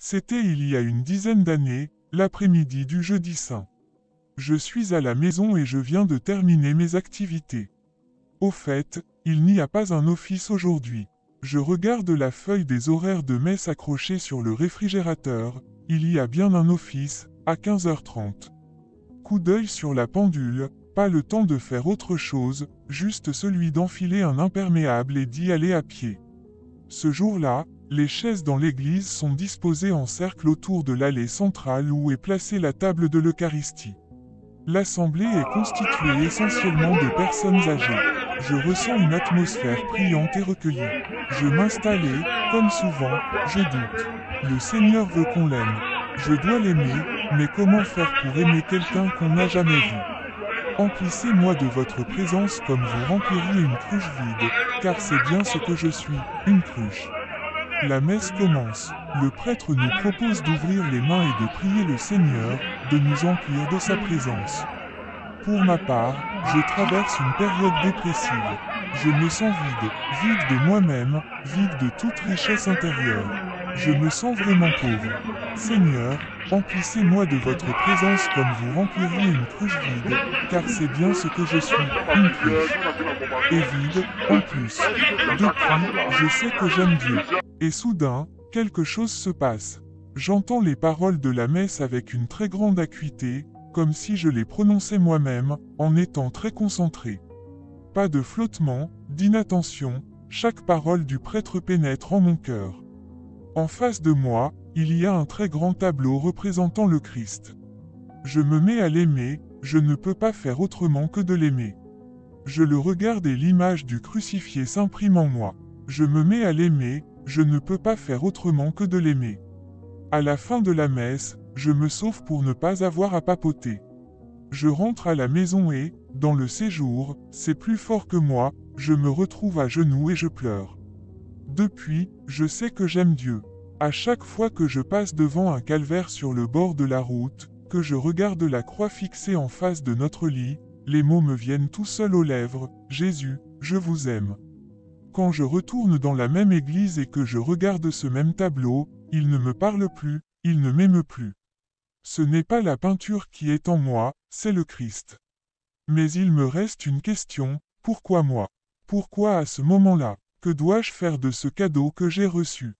C'était il y a une dizaine d'années, l'après-midi du jeudi saint. Je suis à la maison et je viens de terminer mes activités. Au fait, il n'y a pas un office aujourd'hui. Je regarde la feuille des horaires de messe accrochée sur le réfrigérateur. Il y a bien un office, à 15h30. Coup d'œil sur la pendule, pas le temps de faire autre chose, juste celui d'enfiler un imperméable et d'y aller à pied. Ce jour-là, les chaises dans l'église sont disposées en cercle autour de l'allée centrale où est placée la table de l'Eucharistie. L'assemblée est constituée essentiellement de personnes âgées. Je ressens une atmosphère priante et recueillie. Je m'installe et, comme souvent, je doute. Le Seigneur veut qu'on l'aime. Je dois l'aimer, mais comment faire pour aimer quelqu'un qu'on n'a jamais vu? Emplissez-moi de votre présence comme vous rempliriez une cruche vide, car c'est bien ce que je suis, une cruche. La messe commence. Le prêtre nous propose d'ouvrir les mains et de prier le Seigneur, de nous emplir de sa présence. Pour ma part, je traverse une période dépressive. Je me sens vide de moi-même, vide de toute richesse intérieure. Je me sens vraiment pauvre. Seigneur, emplissez-moi de votre présence comme vous rempliriez une cruche vide, car c'est bien ce que je suis, une cruche. Et vide, en plus. Depuis, je sais que j'aime Dieu. Et soudain, quelque chose se passe. J'entends les paroles de la messe avec une très grande acuité, comme si je les prononçais moi-même, en étant très concentré. Pas de flottement, d'inattention, chaque parole du prêtre pénètre en mon cœur. En face de moi, il y a un très grand tableau représentant le Christ. Je me mets à l'aimer, je ne peux pas faire autrement que de l'aimer. Je le regarde et l'image du crucifié s'imprime en moi. Je me mets à l'aimer, je ne peux pas faire autrement que de l'aimer. À la fin de la messe, je me sauve pour ne pas avoir à papoter. Je rentre à la maison et, dans le séjour, c'est plus fort que moi, je me retrouve à genoux et je pleure. Depuis, je sais que j'aime Dieu. À chaque fois que je passe devant un calvaire sur le bord de la route, que je regarde la croix fixée en face de notre lit, les mots me viennent tout seuls aux lèvres, Jésus, je vous aime. Quand je retourne dans la même église et que je regarde ce même tableau, il ne me parle plus, il ne m'aime plus. Ce n'est pas la peinture qui est en moi, c'est le Christ. Mais il me reste une question, pourquoi moi? Pourquoi à ce moment-là? Que dois-je faire de ce cadeau que j'ai reçu?